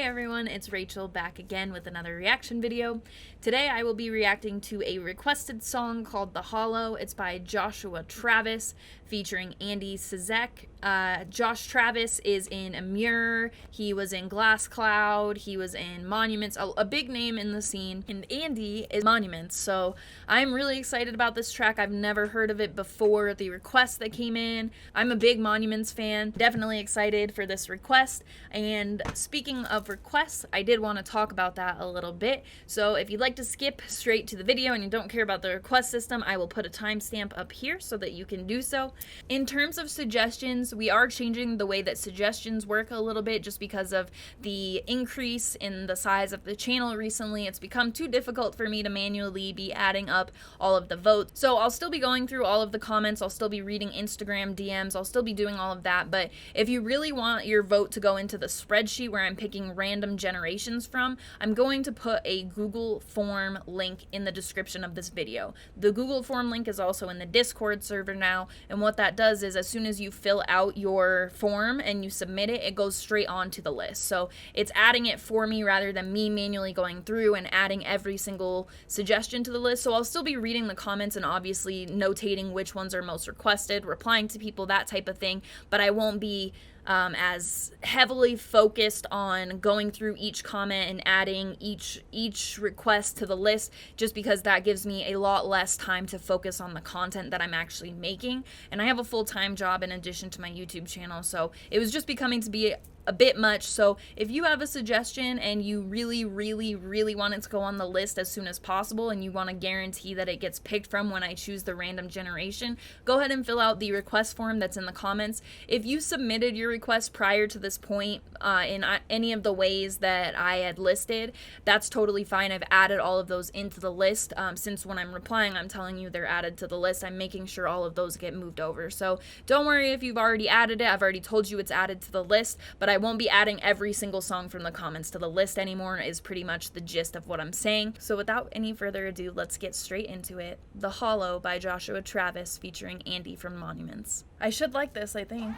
everyone, it's Rachel back again with another reaction video. Today I will be reacting to a requested song called The Hollow. It's by Joshua Travis featuring Andy Cizek. Josh Travis is in Emmure, he was in Glass Cloud, he was in Monuments, a big name in the scene, and Andy is Monuments, so I'm really excited about this track. I've never heard of it before the request that came in. I'm a big Monuments fan, definitely excited for this request. And speaking of requests, I did want to talk about that a little bit, so if you'd like to skip straight to the video and you don't care about the request system, I will put a timestamp up here so that you can do so. In terms of suggestions, we are changing the way that suggestions work a little bit just because of the increase in the size of the channel recently. It's become too difficult for me to manually be adding up all of the votes. So I'll still be going through all of the comments, I'll still be reading Instagram DMs, I'll still be doing all of that, but if you really want your vote to go into the spreadsheet where I'm picking random generations from, I'm going to put a Google form link in the description of this video. The Google form link is also in the Discord server now, and what that does is as soon as you fill out your form and you submit it, it goes straight onto the list. So it's adding it for me rather than me manually going through and adding every single suggestion to the list. So I'll still be reading the comments and obviously notating which ones are most requested, replying to people, that type of thing, but I won't be as heavily focused on going through each comment and adding each request to the list, just because that gives me a lot less time to focus on the content that I'm actually making. And I have a full-time job in addition to my YouTube channel, so it was just becoming to be a bit much. So if you have a suggestion and you really want it to go on the list as soon as possible and you want to guarantee that it gets picked from when I choose the random generation, go ahead and fill out the request form that's in the comments. If you submitted your request prior to this point in any of the ways that I had listed, that's totally fine. I've added all of those into the list. Since when I'm replying, I'm telling you they're added to the list, I'm making sure all of those get moved over. So don't worry if you've already added it. I've already told you it's added to the list, but I won't be adding every single song from the comments to the list anymore, is pretty much the gist of what I'm saying. So without any further ado, let's get straight into it. The Hollow by Joshua Travis featuring Andy from Monuments. I should like this, I think.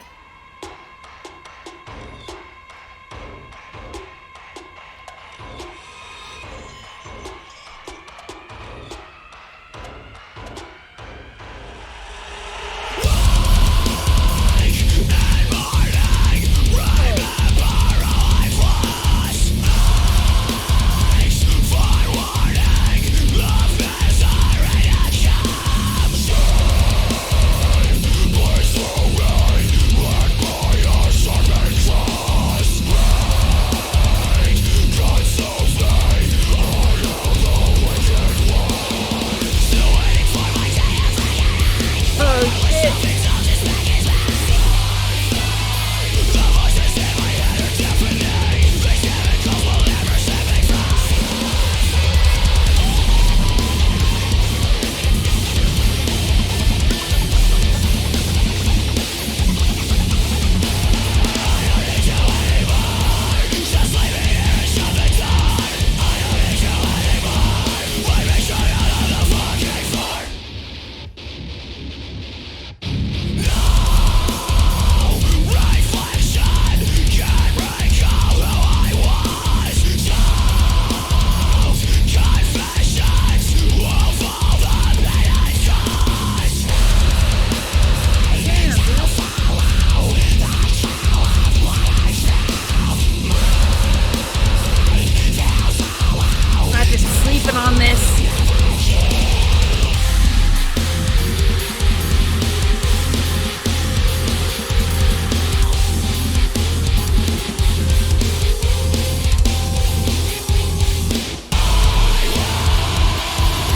On this.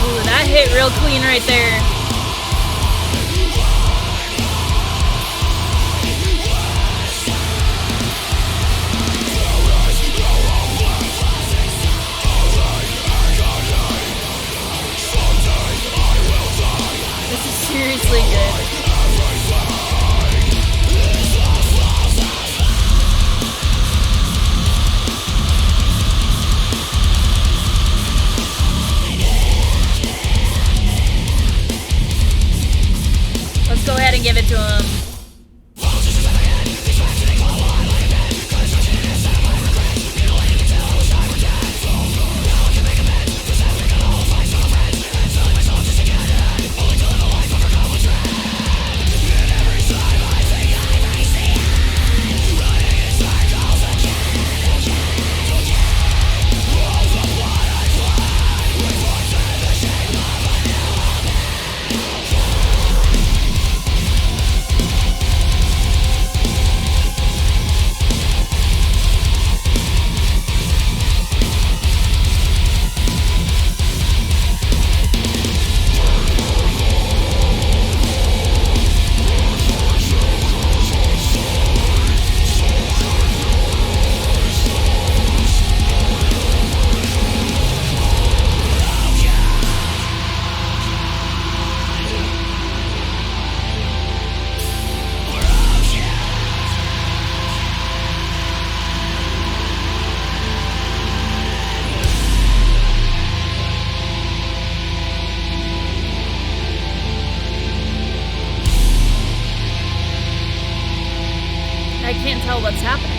Ooh, that hit real clean right there. Seriously good. Let's go ahead and give it to him. tell what's happening.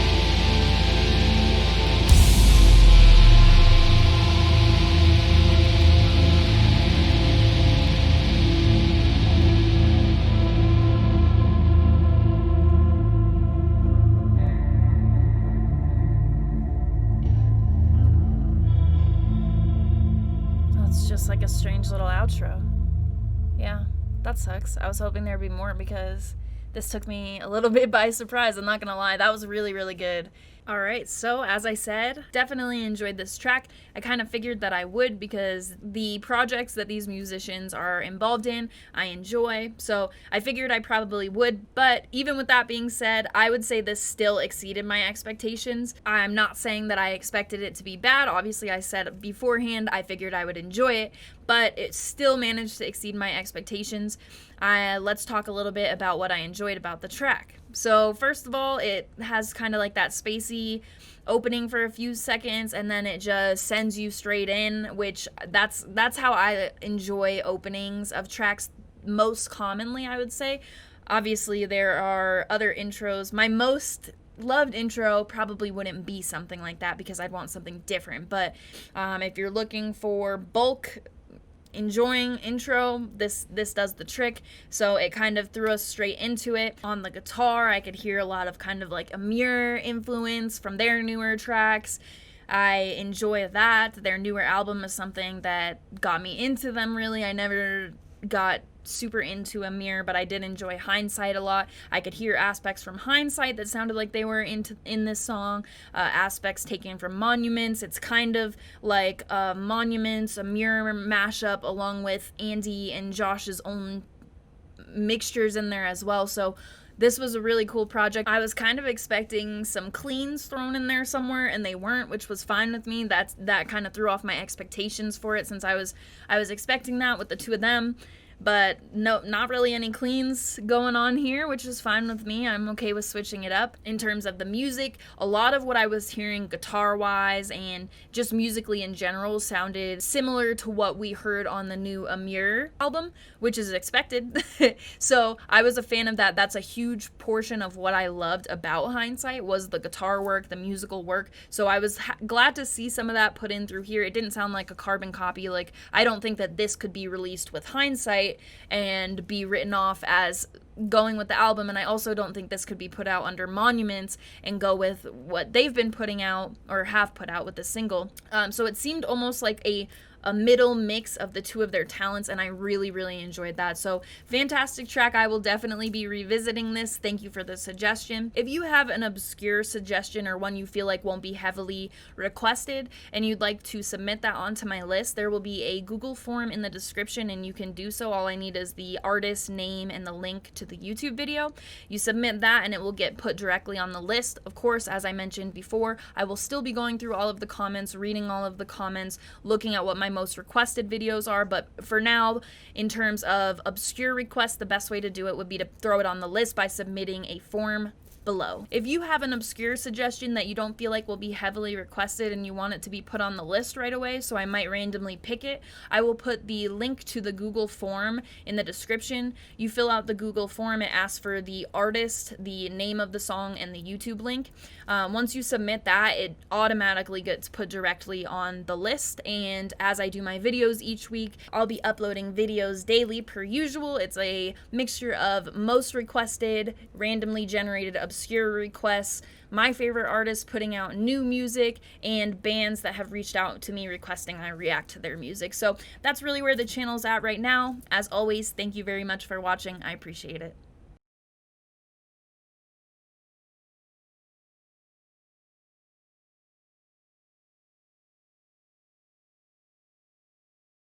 It's just like a strange little outro. Yeah, that sucks. I was hoping there'd be more because this took me a little bit by surprise. I'm not gonna lie, that was really, really good. Alright, so as I said, definitely enjoyed this track. I kind of figured that I would because the projects that these musicians are involved in, I enjoy. So I figured I probably would, but even with that being said, I would say this still exceeded my expectations. I'm not saying that I expected it to be bad. Obviously, I said beforehand I figured I would enjoy it, but it still managed to exceed my expectations. Let's talk a little bit about what I enjoyed about the track. So first of all, it has kind of like that spacey opening for a few seconds, and then it just sends you straight in, which that's how I enjoy openings of tracks most commonly, I would say. Obviously, there are other intros. My most loved intro probably wouldn't be something like that because I'd want something different. But if you're looking for bulk enjoying intro, this does the trick. So it kind of threw us straight into it. On the guitar, I could hear a lot of kind of like Emmure influence from their newer tracks. I enjoy that. Their newer album is something that got me into them, really. I never got super into Emmure, but I did enjoy Hindsight a lot. I could hear aspects from Hindsight that sounded like they were in this song, aspects taken from Monuments. It's kind of like Monuments, Emmure mashup, along with Andy and Josh's own mixtures in there as well. So this was a really cool project. I was kind of expecting some cleans thrown in there somewhere, and they weren't, which was fine with me. That kind of threw off my expectations for it, since I was expecting that with the two of them. But no, not really any cleans going on here, which is fine with me. I'm okay with switching it up. In terms of the music, a lot of what I was hearing guitar-wise and just musically in general sounded similar to what we heard on the new Emmure album, which is expected. So I was a fan of that. That's a huge portion of what I loved about Hindsight, was the guitar work, the musical work. So I was glad to see some of that put in through here. It didn't sound like a carbon copy. Like, I don't think that this could be released with Hindsight and be written off as going with the album, and I also don't think this could be put out under Monuments and go with what they've been putting out or have put out with the single. So it seemed almost like a middle mix of the two of their talents, and I really, really enjoyed that. So fantastic track. I will definitely be revisiting this. Thank you for the suggestion. If you have an obscure suggestion or one you feel like won't be heavily requested and you'd like to submit that onto my list, there will be a Google form in the description, and you can do so. All I need is the artist name and the link to the YouTube video. You submit that and it will get put directly on the list. Of course, as I mentioned before, I will still be going through all of the comments, reading all of the comments, looking at what my most requested videos are. But for now, in terms of obscure requests, the best way to do it would be to throw it on the list by submitting a form below. If you have an obscure suggestion that you don't feel like will be heavily requested and you want it to be put on the list right away, so I might randomly pick it, I will put the link to the Google form in the description. You fill out the Google form, it asks for the artist, the name of the song, and the YouTube link. Once you submit that, it automatically gets put directly on the list, and as I do my videos each week, I'll be uploading videos daily per usual. It's a mixture of most requested, randomly generated obscure requests, my favorite artists putting out new music, and bands that have reached out to me requesting I react to their music. So that's really where the channel's at right now. As always, thank you very much for watching. I appreciate it.